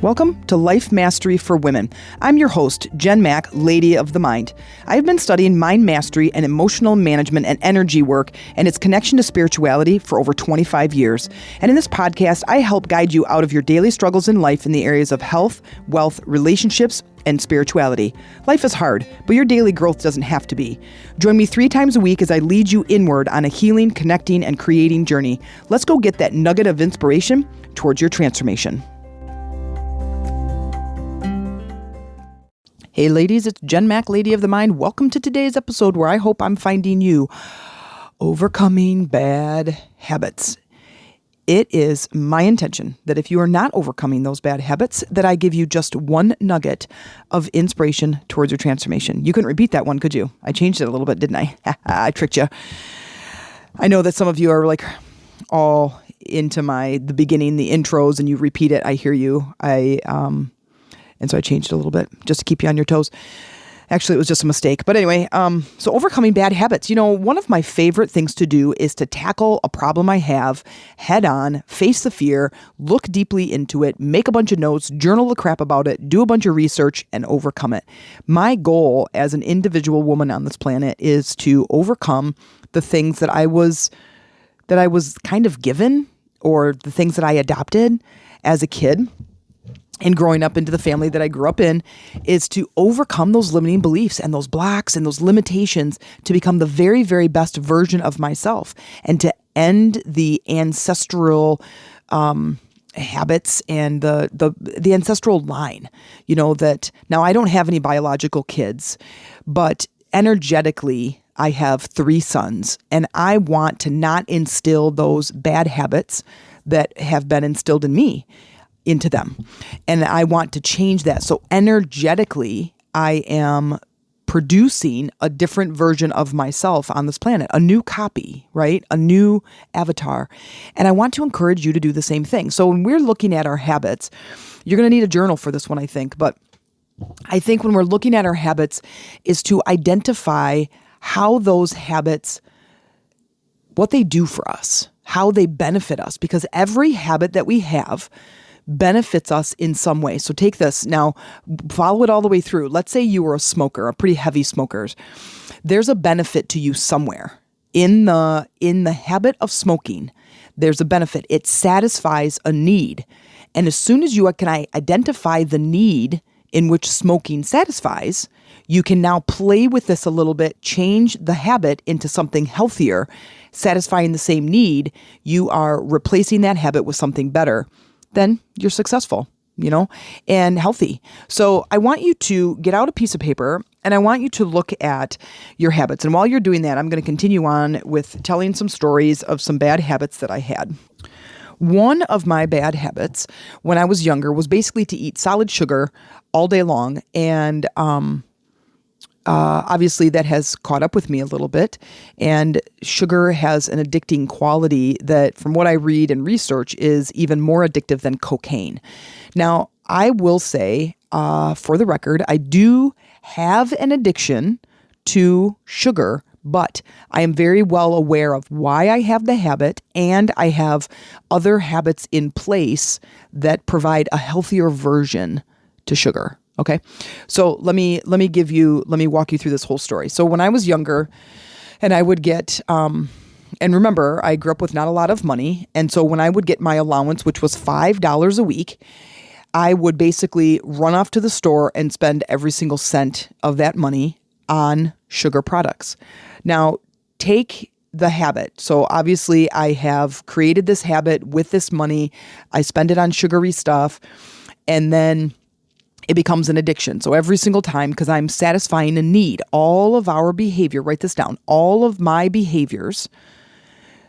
Welcome to Life Mastery for Women. I'm your host, Jen Mack, Lady of the Mind. I've been studying mind mastery and emotional management and energy work and its connection to spirituality for over 25 years. And in this podcast, I help guide you out of your daily struggles in life in the areas of health, wealth, relationships, and spirituality. Life is hard, but your daily growth doesn't have to be. Join me 3 times a week as I lead you inward on a healing, connecting, and creating journey. Let's go get that nugget of inspiration towards your transformation. Hey ladies, it's Jen Mack, Lady of the Mind. Welcome to today's episode where I hope I'm finding you overcoming bad habits. It is my intention that if you are not overcoming those bad habits, that I give you just one nugget of inspiration towards your transformation. You couldn't repeat that one, could you? I changed it a little bit, didn't I? I tricked you. I know that some of you are like all into the beginning, the intros, and you repeat it. I hear you. And so I changed it a little bit just to keep you on your toes. Actually, it was just a mistake. But anyway, so overcoming bad habits. You know, one of my favorite things to do is to tackle a problem I have head on, face the fear, look deeply into it, make a bunch of notes, journal the crap about it, do a bunch of research, and overcome it. My goal as an individual woman on this planet is to overcome the things that I was kind of given, or the things that I adopted as a kid. And growing up into the family that I grew up in, is to overcome those limiting beliefs and those blocks and those limitations to become the very, very best version of myself, and to end the ancestral habits and the ancestral line. You know, that now I don't have any biological kids, but energetically I have 3 sons, and I want to not instill those bad habits that have been instilled in me into them. And I want to change that. So energetically, I am producing a different version of myself on this planet, a new copy, right? A new avatar. And I want to encourage you to do the same thing. So when we're looking at our habits, you're going to need a journal for this one, I think. But I think when we're looking at our habits is to identify how those habits, what they do for us, how they benefit us, because every habit that we have benefits us in some way. So take this now, follow it all the way through. Let's say you were a smoker, a pretty heavy smoker. There's a benefit to you somewhere in the habit of smoking. There's a benefit. It satisfies a need. And as soon as you can identify the need in which smoking satisfies, you can now play with this a little bit, change the habit into something healthier, satisfying the same need. You are replacing that habit with something better. Then you're successful, and healthy. So I want you to get out a piece of paper, and I want you to look at your habits. And while you're doing that, I'm going to continue on with telling some stories of some bad habits that I had. One of my bad habits when I was younger was basically to eat solid sugar all day long. And obviously that has caught up with me a little bit, and sugar has an addicting quality that, from what I read and research, is even more addictive than cocaine. Now, I will say, for the record, I do have an addiction to sugar, but I am very well aware of why I have the habit, and I have other habits in place that provide a healthier version to sugar. Okay. So let me walk you through this whole story. So when I was younger, and I would get, and remember, I grew up with not a lot of money. And so when I would get my allowance, which was $5 a week, I would basically run off to the store and spend every single cent of that money on sugar products. Now, take the habit. So obviously I have created this habit with this money. I spend it on sugary stuff, and then it becomes an addiction. So every single time, because I'm satisfying a need, all of our behavior, write this down, all of my behaviors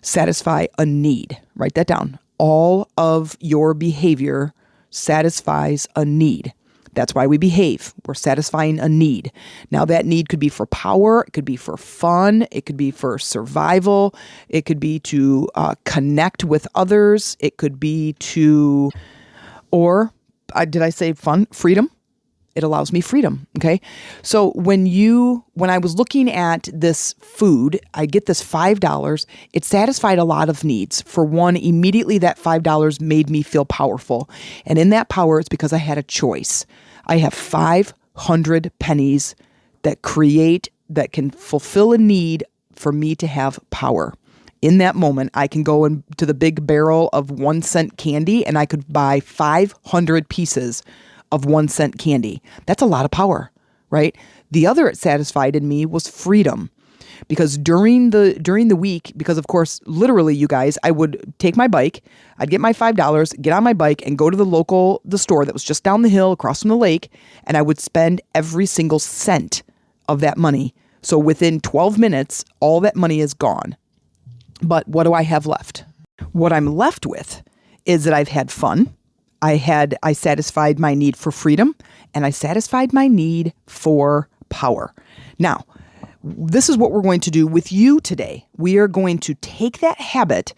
satisfy a need. Write that down. All of your behavior satisfies a need. That's why we behave. We're satisfying a need. Now that need could be for power. It could be for fun. It could be for survival. It could be to connect with others. It could be to, or did I say fun? Freedom. It allows me freedom. Okay. So when I was looking at this food, I get this $5. It satisfied a lot of needs. For one, immediately that $5 made me feel powerful. And in that power, it's because I had a choice. I have 500 pennies that can fulfill a need for me to have power. In that moment, I can go into the big barrel of 1-cent candy and I could buy 500 pieces of 1-cent candy. That's a lot of power, right? The other it satisfied in me was freedom. Because during the week, because of course, literally, you guys, I would take my bike, I'd get my $5, get on my bike and go to the store that was just down the hill across from the lake, and I would spend every single cent of that money. So within 12 minutes, all that money is gone. But what do I have left? What I'm left with is that I've had fun. I satisfied my need for freedom, and I satisfied my need for power. Now, this is what we're going to do with you today. We are going to take that habit,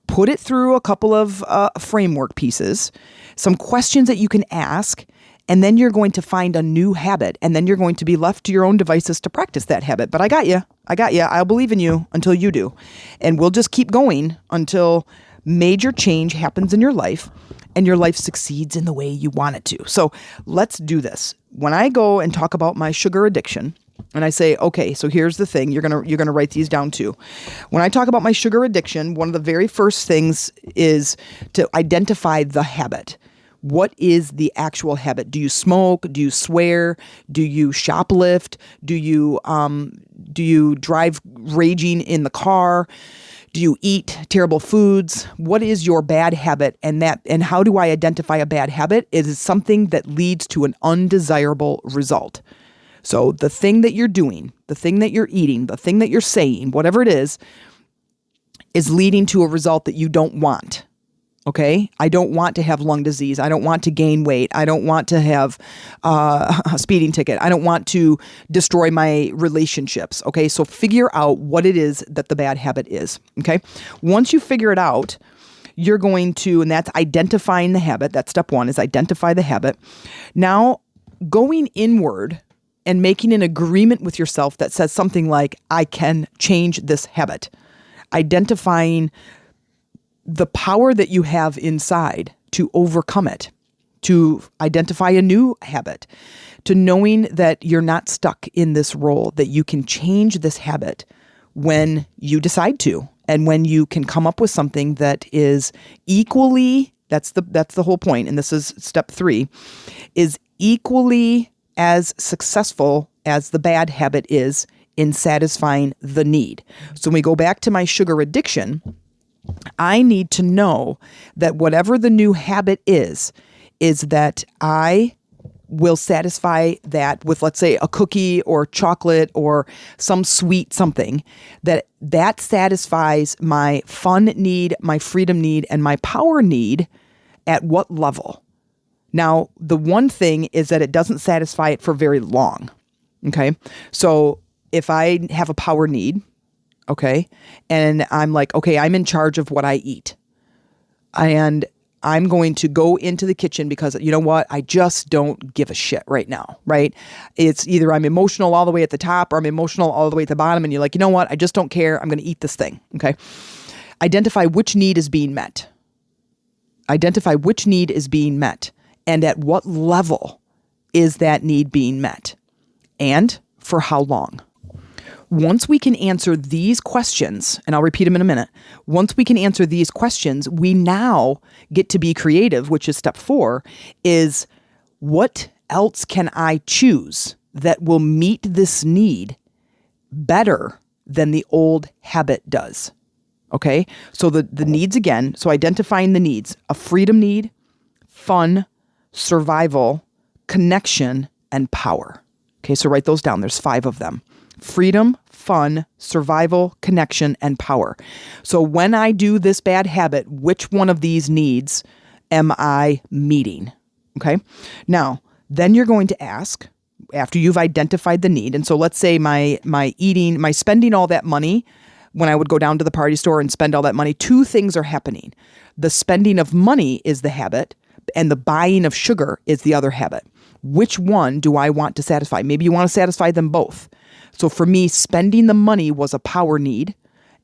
put it through a couple of framework pieces, some questions that you can ask, and then you're going to find a new habit, and then you're going to be left to your own devices to practice that habit. But I got you. I'll believe in you until you do. And we'll just keep going until major change happens in your life and your life succeeds in the way you want it to. So let's do this. When I go and talk about my sugar addiction, and I say, okay, so here's the thing. You're gonna write these down too. When I talk about my sugar addiction, one of the very first things is to identify the habit. What is the actual habit? Do you smoke? Do you swear? Do you shoplift? Do you drive raging in the car? Do you eat terrible foods? What is your bad habit? And how do I identify a bad habit? It is something that leads to an undesirable result. So the thing that you're doing, the thing that you're eating, the thing that you're saying, whatever it is leading to a result that you don't want. Okay? I don't want to have lung disease. I don't want to gain weight. I don't want to have a speeding ticket. I don't want to destroy my relationships. Okay? So figure out what it is that the bad habit is. Okay? Once you figure it out, you're going to, and that's identifying the habit. That's step one, is identify the habit. Now, going inward and making an agreement with yourself that says something like, I can change this habit. Identifying the power that you have inside to overcome it, to identify a new habit, to knowing that you're not stuck in this role, that you can change this habit when you decide to, and when you can come up with something that is equally, that's the whole point, and this is step 3, is equally as successful as the bad habit is in satisfying the need. So when we go back to my sugar addiction, I need to know that whatever the new habit is that I will satisfy that with, let's say, a cookie or chocolate or some sweet something, that satisfies my fun need, my freedom need, and my power need at what level? Now, the one thing is that it doesn't satisfy it for very long. Okay. So if I have a power need, okay, and I'm like, okay, I'm in charge of what I eat, and I'm going to go into the kitchen because, you know what, I just don't give a shit right now, right? It's either I'm emotional all the way at the top or I'm emotional all the way at the bottom, and you're like, you know what, I just don't care. I'm going to eat this thing, okay? Identify which need is being met. Identify which need is being met, and at what level is that need being met, and for how long. Once we can answer these questions, and I'll repeat them in a minute, once we can answer these questions, we now get to be creative, which is step 4, is what else can I choose that will meet this need better than the old habit does? Okay, so the needs again, so identifying the needs, a freedom need, fun, survival, connection, and power. Okay, so write those down. There's 5 of them. Freedom, fun, survival, connection, and power. So when I do this bad habit, which one of these needs am I meeting? Okay. Now, then you're going to ask, after you've identified the need, and so let's say my spending all that money, when I would go down to the party store and spend all that money, 2 things are happening. The spending of money is the habit, and the buying of sugar is the other habit. Which one do I want to satisfy? Maybe you want to satisfy them both. So for me, spending the money was a power need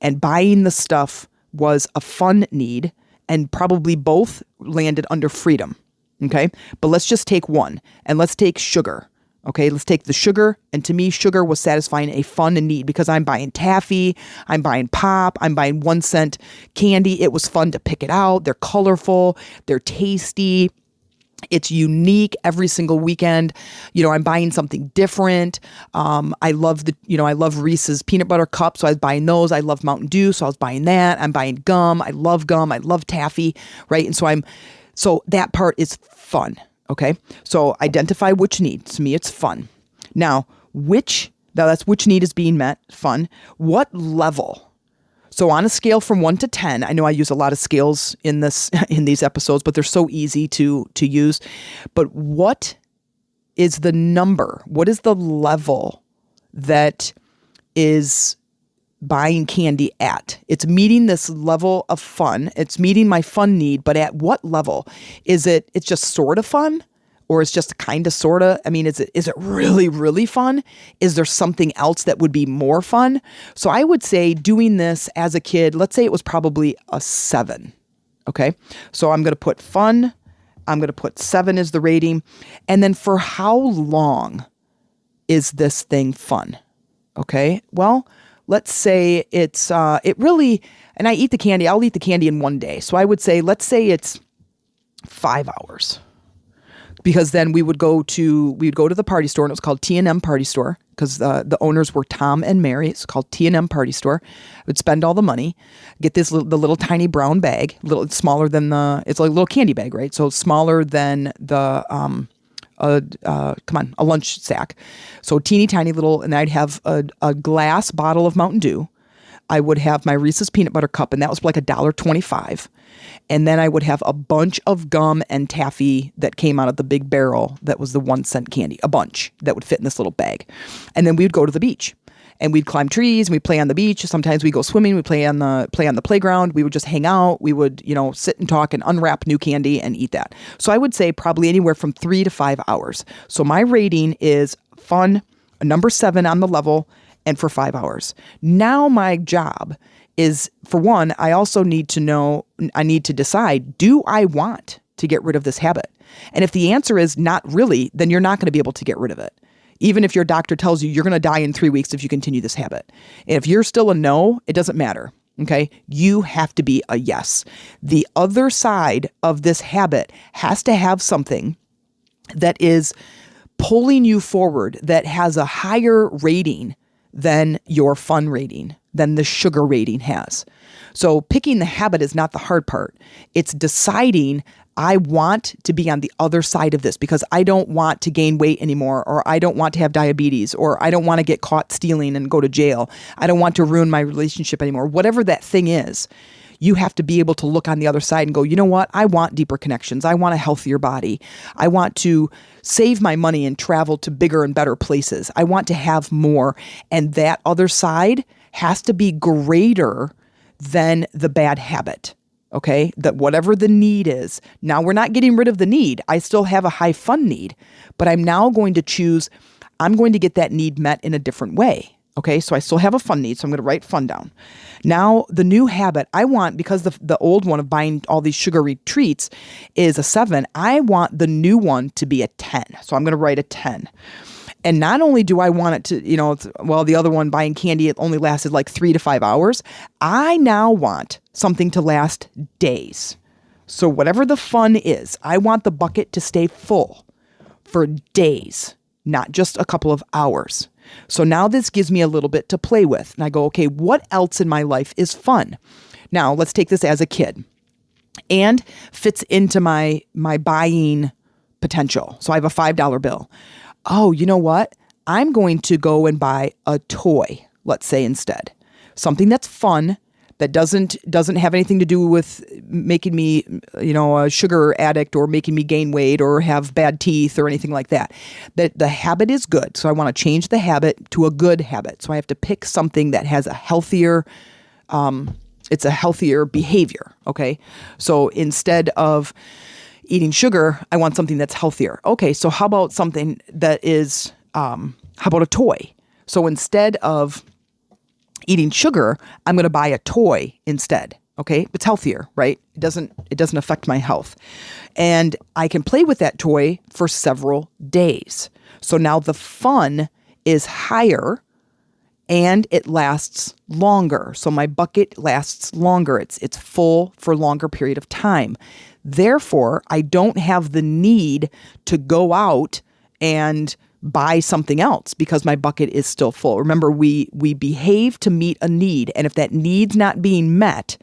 and buying the stuff was a fun need, and probably both landed under freedom. Okay. But let's just take one, and let's take sugar. Okay. Let's take the sugar. And to me, sugar was satisfying a fun need because I'm buying taffy, I'm buying pop, I'm buying 1-cent candy. It was fun to pick it out. They're colorful. They're tasty. It's unique every single weekend. I'm buying something different. I love I love Reese's peanut butter cups. So I was buying those. I love Mountain Dew. So I was buying that. I'm buying gum. I love gum. I love taffy. Right. And so that part is fun. Okay. So identify which need. To me, it's fun. Now that's which need is being met. Fun. What level? So on a scale from 1 to 10, I know I use a lot of scales in these episodes, but they're so easy to use. But what is the number? What is the level that is buying candy at? It's meeting this level of fun. It's meeting my fun need, but at what level? It's just sort of fun? Or it's just kind of, sort of? I mean, is it really, really fun? Is there something else that would be more fun? So I would say doing this as a kid, let's say it was probably a 7. Okay. So I'm going to put fun. I'm going to put 7 as the rating. And then for how long is this thing fun? Okay. Well, let's say it's, and I eat the candy. I'll eat the candy in one day. So I would say, let's say it's 5 hours. Because then we would go to the party store, and it was called T&M Party Store because the owners were Tom and Mary. It's called T&M Party Store. I would spend all the money, get the little tiny brown bag, it's smaller than it's like a little candy bag, right? So it's smaller than the a lunch sack. So teeny tiny little, and I'd have a glass bottle of Mountain Dew. I would have my Reese's peanut butter cup, and that was like $1.25. And then I would have a bunch of gum and taffy that came out of the big barrel that was the 1-cent candy, a bunch that would fit in this little bag. And then we would go to the beach and we'd climb trees and we'd play on the beach. Sometimes we go swimming, we play on the playground. We would just hang out. We would, sit and talk and unwrap new candy and eat that. So I would say probably anywhere from 3 to 5 hours. So my rating is fun, a number 7 on the level, and for 5 hours. Now my job is, for one, I also need to decide, do I want to get rid of this habit? And if the answer is not really, then you're not going to be able to get rid of it. Even if your doctor tells you you're going to die in 3 weeks if you continue this habit. And if you're still a no, it doesn't matter. Okay. You have to be a yes. The other side of this habit has to have something that is pulling you forward, that has a higher rating than your fun rating, than the sugar rating has. So picking the habit is not the hard part. It's deciding, I want to be on the other side of this because I don't want to gain weight anymore, or I don't want to have diabetes, or I don't want to get caught stealing and go to jail. I don't want to ruin my relationship anymore. Whatever that thing is, you have to be able to look on the other side and go, you know what? I want deeper connections. I want a healthier body. I want to save my money and travel to bigger and better places. I want to have more. And that other side has to be greater than the bad habit. Okay? That whatever the need is. Now we're not getting rid of the need. I still have a high fun need, but I'm now going to choose, I'm going to get that need met in a different way. Okay, so I still have a fun need, so I'm going to write fun down. Now, the new habit I want, because the old one of buying all these sugary treats is a 7, I want the new one to be a 10. So I'm going to write a 10. And not only do I want it to, the other one, buying candy, it only lasted like 3 to 5 hours. I now want something to last days. So whatever the fun is, I want the bucket to stay full for days, not just a couple of hours. So now this gives me a little bit to play with. And I go, okay, what else in my life is fun? Now let's take this as a kid and fits into my buying potential. So I have a $5 bill. Oh, you know what? I'm going to go and buy a toy, let's say instead. Something that's fun, that doesn't have anything to do with making me, a sugar addict or making me gain weight or have bad teeth or anything like that. That the habit is good. So I want to change the habit to a good habit. So I have to pick something that has a healthier, it's a healthier behavior. Okay. So instead of eating sugar, I want something that's healthier. Okay, so how about something that is, how about a toy? So instead of eating sugar, I'm going to buy a toy instead. Okay, it's healthier, right? It doesn't affect my health. And I can play with that toy for several days. So now the fun is higher and it lasts longer. So my bucket lasts longer. It's full for a longer period of time. Therefore, I don't have the need to go out and buy something else because my bucket is still full. Remember, we behave to meet a need. And if that need's not being met,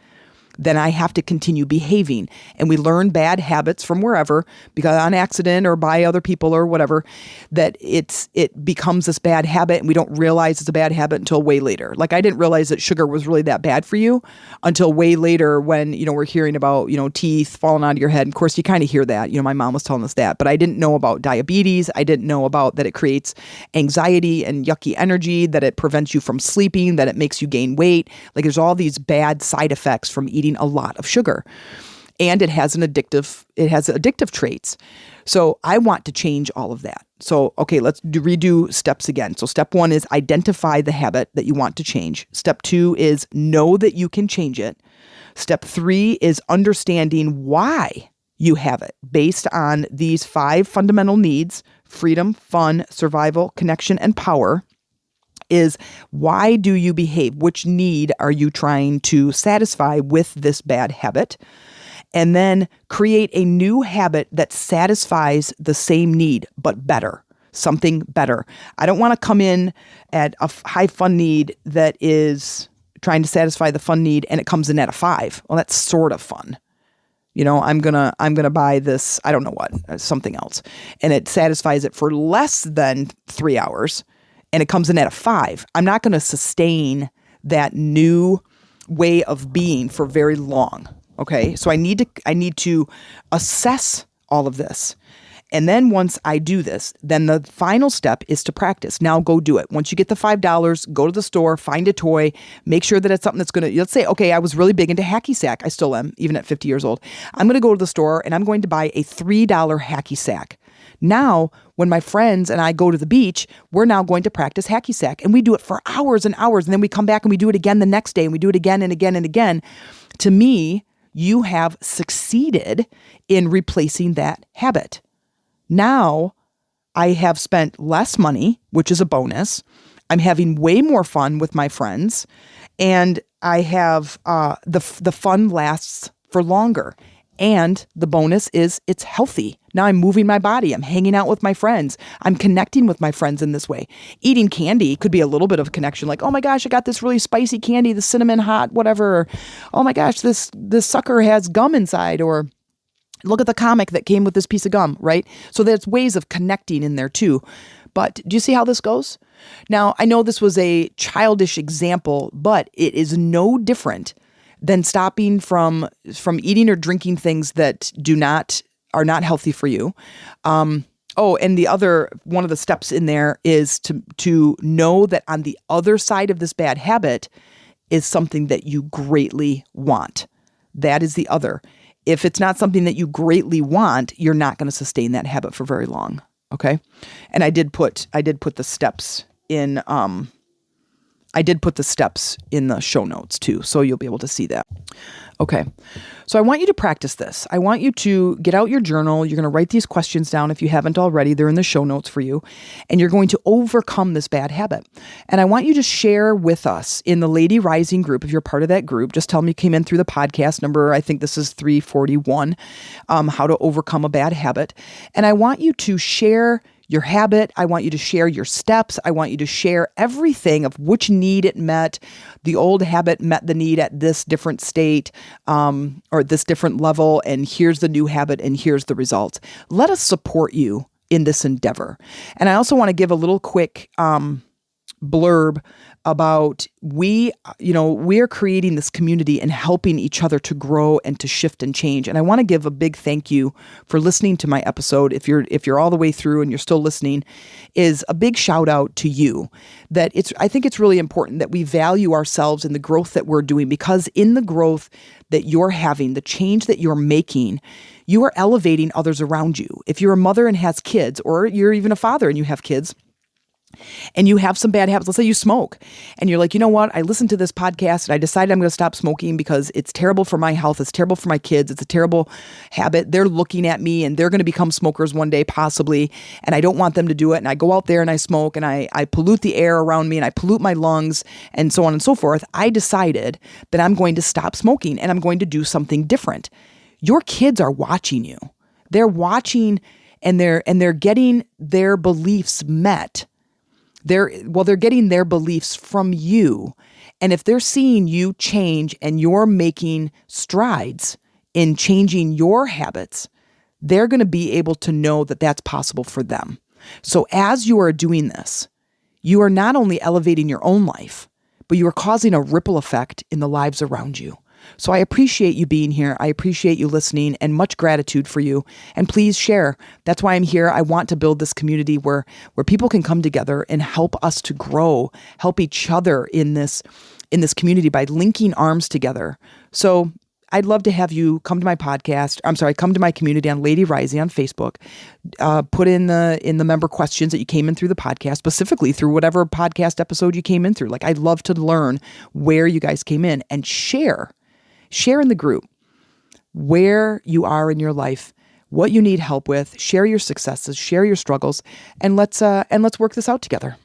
then I have to continue behaving. And we learn bad habits from wherever, because on accident or by other people or whatever, that it becomes this bad habit and we don't realize it's a bad habit until way later. Like I didn't realize that sugar was really that bad for you until way later when, we're hearing about, teeth falling out of your head. And of course, you kind of hear that. My mom was telling us that, but I didn't know about diabetes. I didn't know about that it creates anxiety and yucky energy, that it prevents you from sleeping, that it makes you gain weight. Like there's all these bad side effects from eating a lot of sugar, and it has addictive traits. So I want to change all of that. So, okay, let's redo steps again. So step 1 is identify the habit that you want to change. Step 2 is know that you can change it. Step 3 is understanding why you have it based on these 5 fundamental needs: freedom, fun, survival, connection, and power. Is why do you behave? Which need are you trying to satisfy with this bad habit? And then create a new habit that satisfies the same need, but better, something better. I don't want to come in at a high fun need that is trying to satisfy the fun need and it comes in at a 5. Well, that's sort of fun. I'm gonna buy this, I don't know what, something else. And it satisfies it for less than 3 hours. And it comes in at a 5. I'm not going to sustain that new way of being for very long. Okay. So I need to assess all of this. And then once I do this, then the final step is to practice. Now go do it. Once you get the $5, go to the store, find a toy, make sure that it's something that's going to, let's say, okay, I was really big into hacky sack. I still am, even at 50 years old. I'm going to go to the store and I'm going to buy a $3 hacky sack. Now, when my friends and I go to the beach, we're now going to practice hacky sack. And we do it for hours and hours. And then we come back and we do it again the next day. And we do it again and again and again. To me, you have succeeded in replacing that habit. Now, I have spent less money, which is a bonus. I'm having way more fun with my friends. And I have the fun lasts for longer. And the bonus is it's healthy. Now I'm moving my body. I'm hanging out with my friends. I'm connecting with my friends in this way. Eating candy could be a little bit of a connection. Like, oh my gosh, I got this really spicy candy, the cinnamon hot, whatever. Or, oh my gosh, this sucker has gum inside. Or look at the comic that came with this piece of gum, right? So there's ways of connecting in there too. But do you see how this goes? Now, I know this was a childish example, but it is no different than stopping from eating or drinking things that are not healthy for you. And the other one of the steps in there is to know that on the other side of this bad habit is something that you greatly want. That is the other. If it's not something that you greatly want, you're not going to sustain that habit for very long. Okay, and I did put the steps in. I did put the steps in the show notes too, so you'll be able to see that. Okay, so I want you to practice this. I want you to get out your journal. You're going to write these questions down if you haven't already. They're in the show notes for you. And you're going to overcome this bad habit. And I want you to share with us in the Lady Rising group, if you're part of that group. Just tell me you came in through the podcast number. I think this is 341, how to overcome a bad habit. And I want you to share your habit. I want you to share your steps. I want you to share everything of which need it met. The old habit met the need at this different state or this different level, and here's the new habit, and here's the results. Let us support you in this endeavor. And I also want to give a little quick blurb about we're creating this community and helping each other to grow and to shift and change. And I want to give a big thank you for listening to my episode. If you're all the way through and you're still listening, is a big shout out to you. I think it's really important that we value ourselves in the growth that we're doing, because in the growth that you're having, the change that you're making, you are elevating others around you. If you're a mother and has kids, or you're even a father and you have kids, and you have some bad habits, let's say you smoke, and you're like, you know what, I listened to this podcast and I decided I'm going to stop smoking because it's terrible for my health, it's terrible for my kids, it's a terrible habit. They're looking at me and they're going to become smokers one day possibly, and I don't want them to do it. And I go out there and I smoke and I pollute the air around me and I pollute my lungs and so on and so forth. I decided that I'm going to stop smoking and I'm going to do something different. Your kids are watching you. They're watching and they're getting their beliefs met. They're getting their beliefs from you. And if they're seeing you change and you're making strides in changing your habits, they're going to be able to know that that's possible for them. So as you are doing this, you are not only elevating your own life, but you are causing a ripple effect in the lives around you. So I appreciate you being here. I appreciate you listening, and much gratitude for you. And please share. That's why I'm here. I want to build this community where people can come together and help us to grow, help each other in this community by linking arms together. So I'd love to have you come to my podcast. Come to my community on Lady Rising on Facebook. Put in the member questions that you came in through the podcast, specifically through whatever podcast episode you came in through. Like, I'd love to learn where you guys came in, and share in the group where you are in your life, what you need help with. Share your successes, share your struggles, and let's work this out together.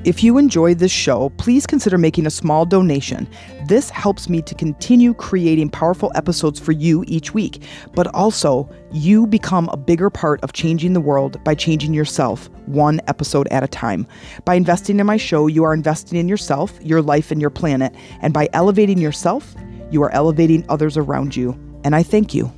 If you enjoyed this show, please consider making a small donation. This helps me to continue creating powerful episodes for you each week, but also you become a bigger part of changing the world by changing yourself one episode at a time. By investing in my show, you are investing in yourself, your life, and your planet. And by elevating yourself, you are elevating others around you. And I thank you.